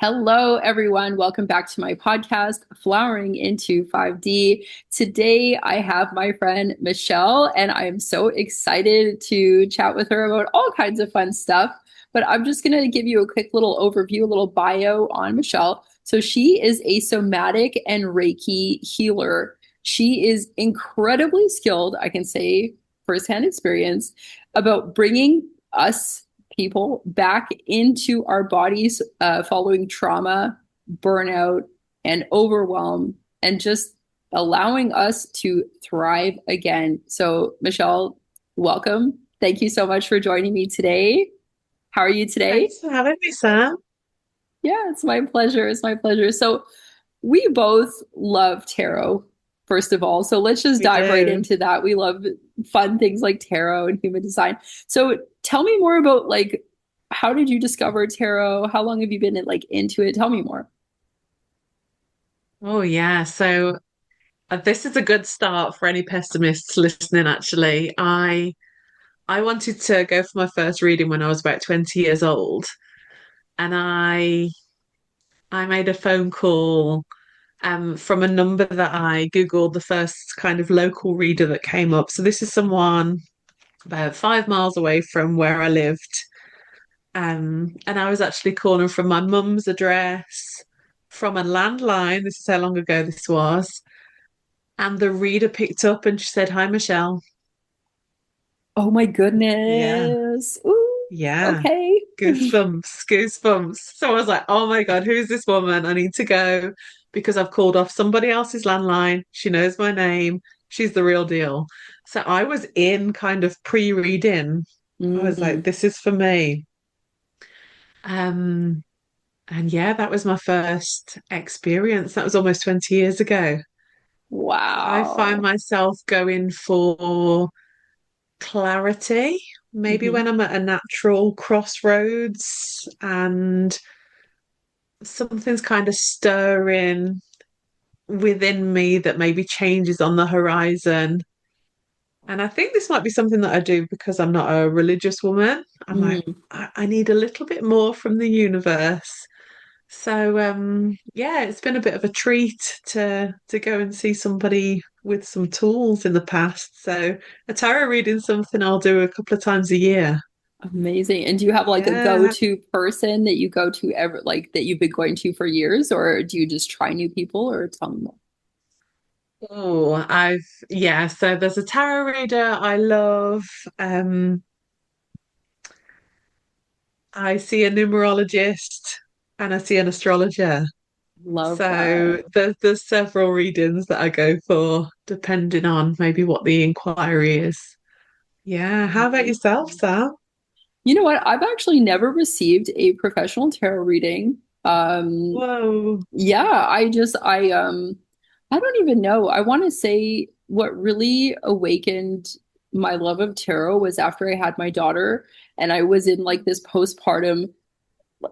Hello, everyone. Welcome back to my podcast, Flowering into 5D. Today, I have my friend Michelle, and I am so excited to chat with her about all kinds of fun stuff. But I'm just going to give you a quick little overview, a little bio on Michelle. So, she is a somatic and Reiki healer. She is incredibly skilled, I can say firsthand experience, about bringing us people back into our bodies following trauma, burnout, and overwhelm, and just allowing us to thrive again. So, Michelle, welcome. Thank you so much for joining me today. How are you today? Thanks for having me, Sam. Yeah, it's my pleasure. It's my pleasure. So, we both love tarot, first of all. So, let's just We dive right do. into that. We love fun things like tarot and human design. So, tell me more about like how did you discover tarot? How long have you been into it? Tell me more. Oh, yeah. This is a good start for any pessimists listening, actually. I wanted to go for my first reading when I was about 20 years old, and I made a phone call from a number that I Googled the first kind of local reader that came up. So this is someone about 5 miles away from where I lived. And I was actually calling from my mum's address from a landline. This is how long ago this was. And the reader picked up and she said, "Hi, Michelle." Oh my Yeah, goodness. Ooh, yeah. okay. Goosebumps, goosebumps. So I was like, oh my God, who's this woman? I need to go because I've called off somebody else's landline. She knows my name. She's the real deal. So I was in kind of pre-reading. I was like, Mm, this is for me. Um, and yeah, that was my first experience. That was almost 20 years ago. I find wow. myself going for clarity, maybe Hmm. when I'm at a natural crossroads and something's kind of stirring within me that maybe changes on the horizon. And I think this might be something that I do because I'm not a religious woman. I'm like, Mm. I need a little bit more from the universe. So yeah, it's been a bit of a treat to go and see somebody with some tools in the past. So a tarot reading something I'll do a couple of times a year. Amazing. And do you have like a Yeah. go-to person that you go to ever like that you've been going to for years, or do you just try new people or tell me more? Oh, so there's a tarot reader I love. Um I see a numerologist and I see an astrologer. Love So that. there's several readings that I go for, depending on maybe what the inquiry is. Yeah. How about yourself, Amazing. Sam? You know what? I've actually never received a professional tarot reading. Whoa. Yeah, I don't even know. I want to say what really awakened my love of tarot was after I had my daughter and I was in like this postpartum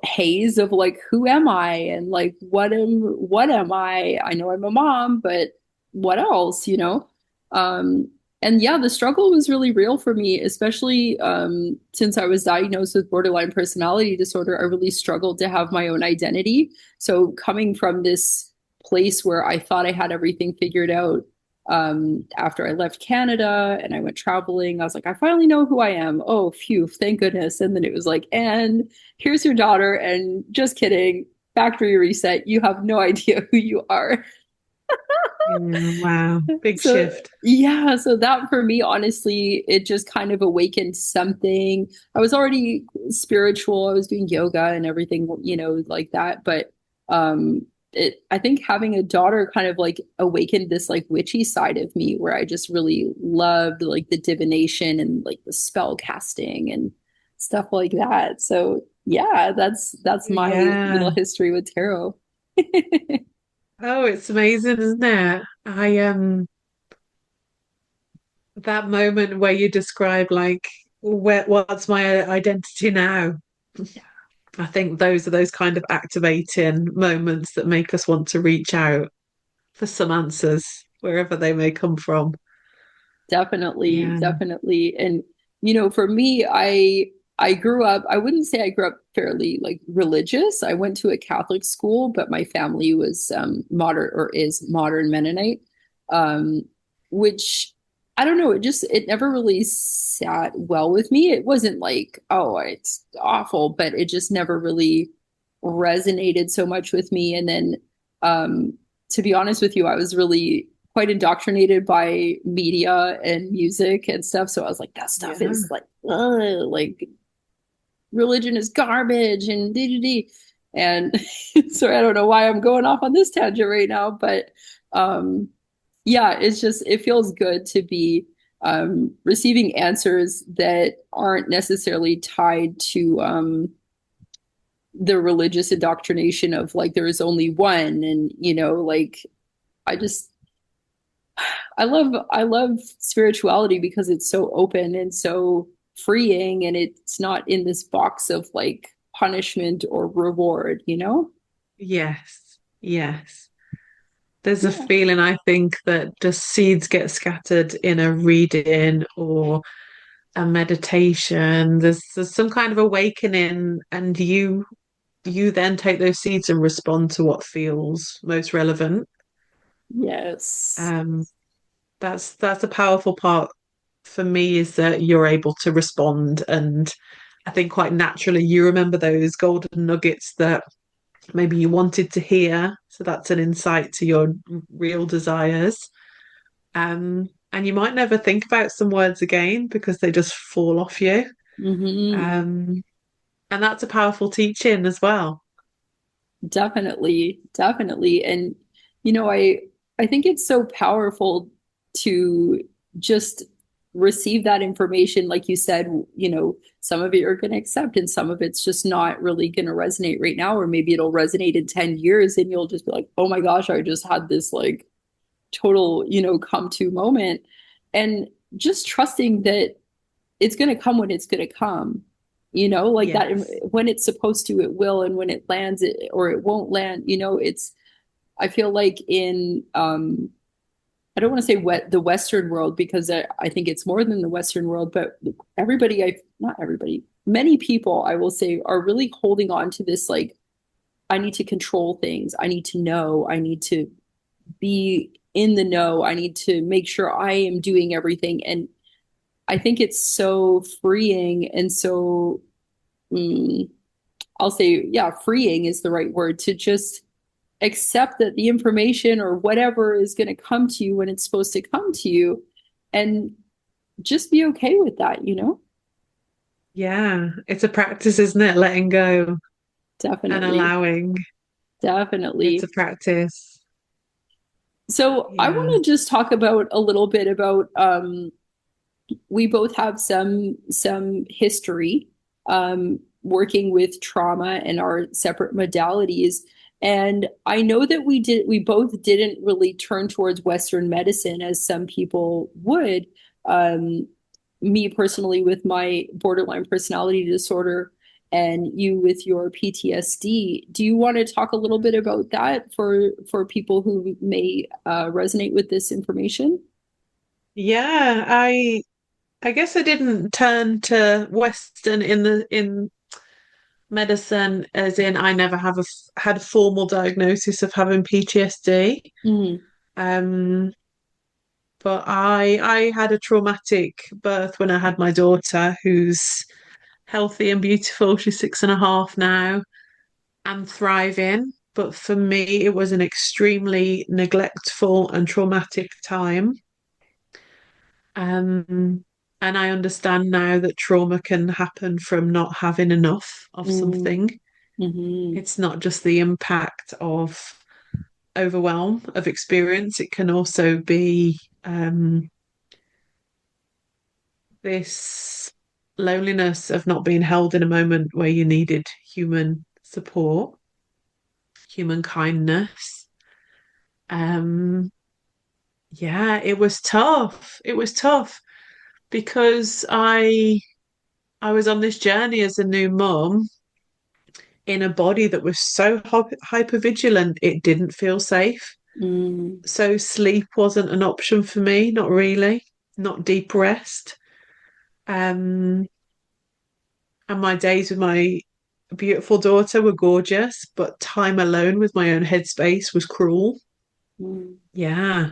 haze of like who am I and like what am I? I know I'm a mom, but what else, you know? Um and yeah, the struggle was really real for me, especially since I was diagnosed with borderline personality disorder. I really struggled to have my own identity. So coming from this place where I thought I had everything figured out, after I left Canada and I went traveling, I was like, I finally know who I am. Oh, phew, thank goodness. And then it was like, and here's your daughter, and just kidding, factory reset. You have no idea who you are. Yeah, wow. Big So, shift. yeah, so that for me, honestly, it just kind of awakened something. I was already spiritual, I was doing yoga and everything, like that. But I think having a daughter kind of like awakened this like witchy side of me where I just really loved like the divination and like the spell casting and stuff like that. So yeah, that's my Yeah. little history with tarot. Oh, it's amazing, isn't it? I That moment where you describe like what's my identity now? I think those are those kind of activating moments that make us want to reach out for some answers, wherever they may come from. Definitely, Yeah. definitely. And for me, I grew up, I wouldn't say I grew up fairly like religious. I went to a Catholic school, but my family was modern or is modern Mennonite, um, which I don't know, it never really sat well with me. It wasn't like, oh, it's awful, but it just never really resonated so much with me. And then um, to be honest with you, I was really quite indoctrinated by media and music and stuff. So I was like, that stuff Yeah. is like, ugh, like religion is garbage and dee dee. And so I don't know why I'm going off on this tangent right now, but um, yeah, it's just it feels good to be receiving answers that aren't necessarily tied to the religious indoctrination of like there is only one, and like I just I love spirituality because it's so open and so freeing, and it's not in this box of like punishment or reward. Yes. Yes. There's a Yeah. feeling, I think, that just seeds get scattered in a reading or a meditation. There's some kind of awakening, and you then take those seeds and respond to what feels most relevant. Yes. Um, that's a powerful part for me, is that you're able to respond, and I think quite naturally you remember those golden nuggets that maybe you wanted to hear. So that's an insight to your real desires. And you might never think about some words again because they just fall off you. Hmm. Um, and that's a powerful teaching as well. Definitely, definitely. And I think it's so powerful to just receive that information. Like you said, some of it you're going to accept and some of it's just not really going to resonate right now, or maybe it'll resonate in 10 years and you'll just be like, "Oh my gosh, I just had this like total, come to moment." And just trusting that it's going to come when it's going to come, like that. Yes. When it's supposed to, it will, and when it lands, or it won't land. I feel like in I don't want to say the Western world, because I think it's more than the Western world, but not everybody, many people, I will say, are really holding on to this like, I need to control things, I need to know, I need to be in the know, I need to make sure I am doing everything. And I think it's so freeing and so, mm, I'll say, yeah, freeing is the right word, to just accept that the information or whatever is going to come to you when it's supposed to come to you, and just be okay with that. Yeah. It's a practice, isn't it? Letting go and Definitely. allowing. It's Definitely. a practice. So I Yeah. want to just talk about a little bit about we both have some history working with trauma and our separate modalities. And I know that we both didn't really turn towards Western medicine as some people would. Um, Me personally, with my borderline personality disorder, and you with your PTSD. Do you want to talk a little bit about that for people who may resonate with this information? Yeah. I guess I didn't turn to Western in medicine, as in I never had a formal diagnosis of having PTSD. Mm, Um, but I had a traumatic birth when I had my daughter, who's healthy and beautiful. She's 6.5 now and thriving. But for me, it was an extremely neglectful and traumatic time. Um, and I understand now that trauma can happen from not having enough of mm, something. mhm, It's not just the impact of overwhelm of experience, it can also be this loneliness of not being held in a moment where you needed human support, human kindness. Um, yeah, it was tough. It was tough because I was on this journey as a new mum in a body that was so hyper vigilant, it didn't feel safe. mm, So sleep wasn't an option for me, not really, not deep rest. Um, And my days with my beautiful daughter were gorgeous, but time alone with my own headspace was cruel. Mm, Yeah,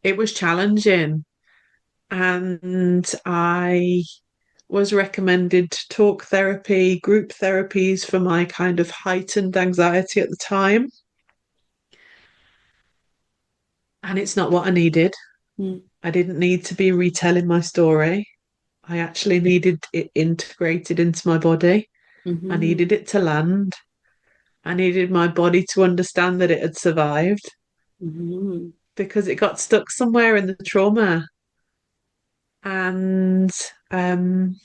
it was challenging. And I was recommended talk therapy, group therapies for my kind of heightened anxiety at the time. And it's not what I needed. mm, I didn't need to be retelling my story. I actually needed it integrated into my body. I mhm, needed it to land. I needed my body to understand that it had survived mhm, because it got stuck somewhere in the trauma. And um,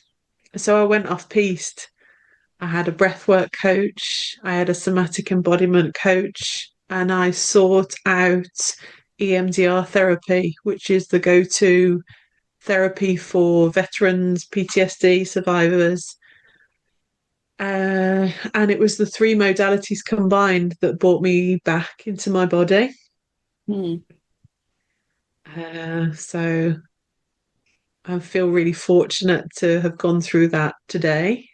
so I went off piste. I had a breathwork coach, I had a somatic embodiment coach, and I sought out EMDR therapy, which is the go to therapy for veterans, PTSD survivors. And it was the three modalities combined that brought me back into my body. mm, So I feel really fortunate to have gone through that today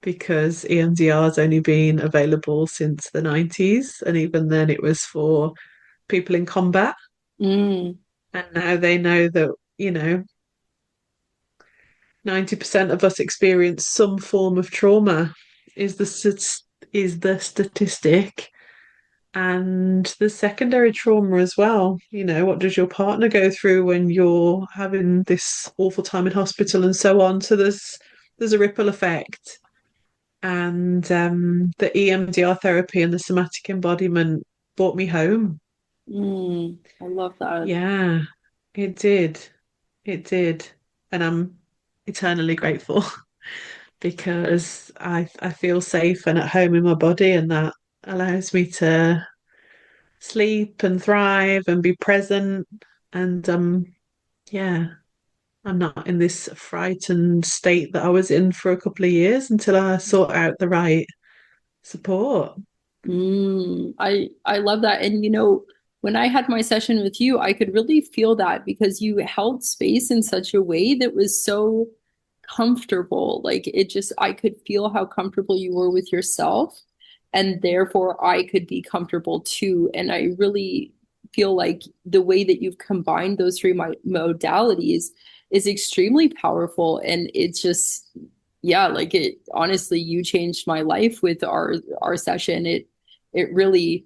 because EMDR has only been available since the 90s. And even then, it was for people in combat. mm, And now they know that, 90% of us experience some form of trauma is the statistic. And the secondary trauma as well. What does your partner go through when you're having this awful time in hospital and so on? So there's a ripple effect. And the EMDR therapy and the somatic embodiment brought me home. mm. I love that. Yeah, it did. It did. And I'm eternally grateful because I feel safe and at home in my body, and that allows me to sleep and thrive and be present. And yeah, I'm not in this frightened state that I was in for a couple of years until I sought out the right support. I love that. And when I had my session with you, I could really feel that because you held space in such a way that was so comfortable. Like it just, I could feel how comfortable you were with yourself, and therefore I could be comfortable too. And I really feel like the way that you've combined those three modalities is extremely powerful. And it's just, yeah, like it honestly, you changed my life with our session. It really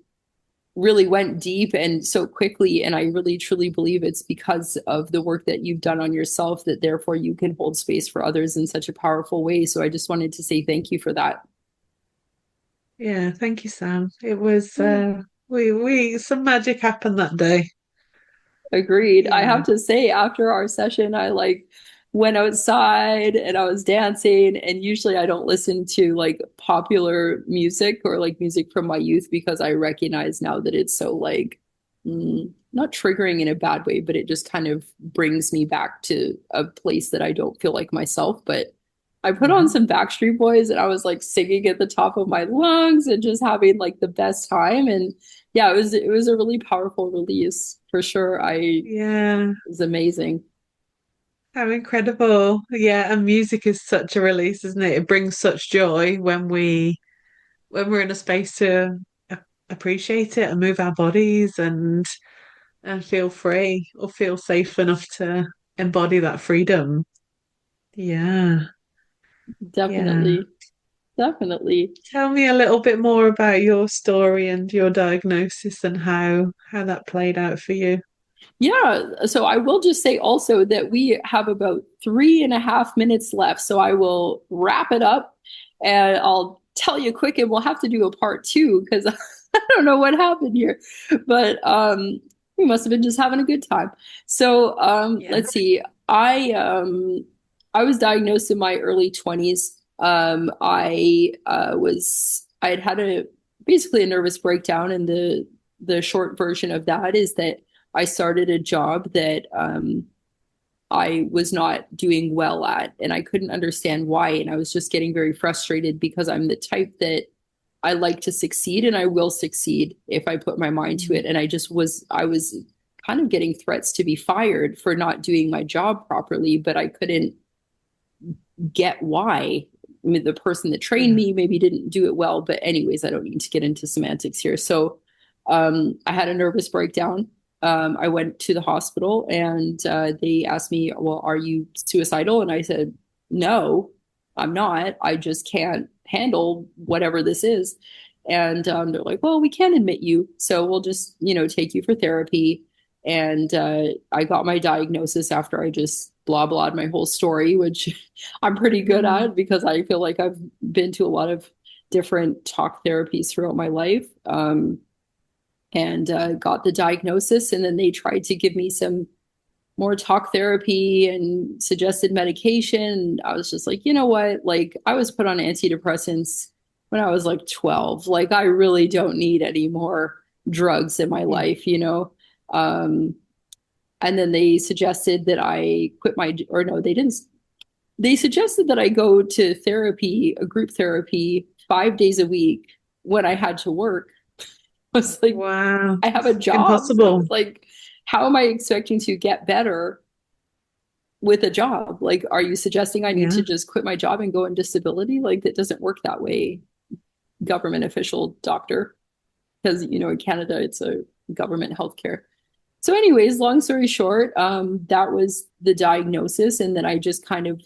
went deep and so quickly, and I really truly believe it's because of the work that you've done on yourself that therefore you can hold space for others in such a powerful way. So I just wanted to say thank you for that. Yeah, thank you, Sam. It was Yeah. we some magic happened that day. Agreed. I Yeah. have to say, after our session, I like went outside and I was dancing. And usually I don't listen to like popular music or like music from my youth because I recognize now that it's so like not triggering in a bad way, but it just kind of brings me back to a place that I don't feel like myself. But I put on Mhm. some Backstreet Boys and I was like singing at the top of my lungs and just having like the best time. And yeah, it was a really powerful release for sure. It Yeah. was amazing. How incredible. Yeah, and music is such a release, isn't it? It brings such joy when we're in a space to appreciate it and move our bodies and feel free or feel safe enough to embody that freedom. Yeah. Yeah. Definitely. Definitely. Tell me a little bit more about your story and your diagnosis and how that played out for you. Yeah. So I will just say also that we have about 3.5 minutes left. So I will wrap it up and I'll tell you quick, and we'll have to do a part two because I don't know what happened here. But we must have been just having a good time. So Yeah. let's see. I was diagnosed in my early 20s. I had had a basically a nervous breakdown, and the short version of that is that I started a job that I was not doing well at, and I couldn't understand why. And I was just getting very frustrated because I'm the type that I like to succeed, and I will succeed if I put my mind to it. Mm. And I was kind of getting threats to be fired for not doing my job properly, but I couldn't get why. mean, the person that trained Yeah. me maybe didn't do it well. But anyways, I don't need to get into semantics here. So I had a nervous breakdown. I went to the hospital and they asked me, well, are you suicidal? And I said, no, I'm not. I just can't handle whatever this is. And they're like, well, we can't admit you. So we'll just, take you for therapy. And I got my diagnosis after I just blah blahed my whole story, which I'm pretty good Mm. at because I feel like I've been to a lot of different talk therapies throughout my life. And got the diagnosis. And then they tried to give me some more talk therapy and suggested medication. I was just like, you know what? Like, I was put on antidepressants when I was like 12. Like, I really don't need any more drugs in my Yeah. life. Um, and then they suggested that I quit my, or no, they didn't. They suggested that I go to therapy, a group therapy, 5 days a week when I had to work. I was like, Wow. I have a job. Impossible. Like, how am I expecting to get better with a job? Like, are you suggesting I need Yeah. to just quit my job and go on disability? Like, that doesn't work that way, government official doctor. Because, in Canada, it's a government healthcare. So, anyways, long story short, that was the diagnosis. And then I just kind of,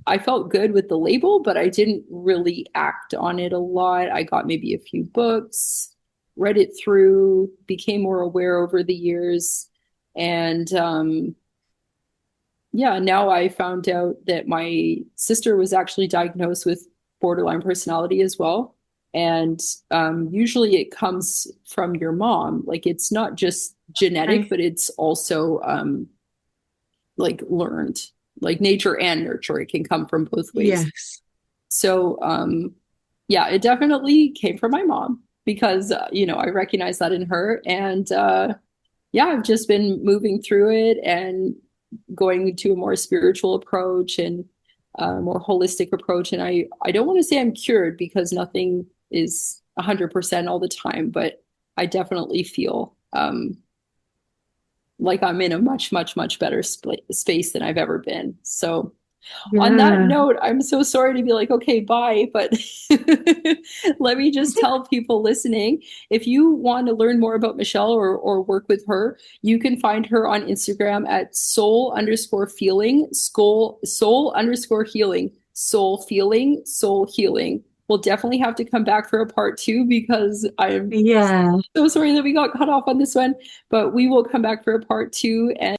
I felt good with the label, but I didn't really act on it a lot. I got maybe a few books, read it through, became more aware over the years. And yeah, now I found out that my sister was actually diagnosed with borderline personality as well. And usually it comes from your mom. Like, it's not just genetic, Okay. but it's also like learned, like nature and nurture. It can come from both ways. Yes. So, yeah, it definitely came from my mom because, I recognize that in her. And yeah, I've just been moving through it and going to a more spiritual approach and a more holistic approach. And I don't want to say I'm cured because nothing is 100% all the time, but I definitely feel like I'm in a much, much, much better space than I've ever been. So, on that Yeah. note, I'm so sorry to be like, okay, bye. But let me just tell people listening, if you want to learn more about Michelle or work with her, you can find her on Instagram at soul healing. We'll definitely have to come back for a part two because I'm Yeah. so sorry that we got cut off on this one, but we will come back for a part two. And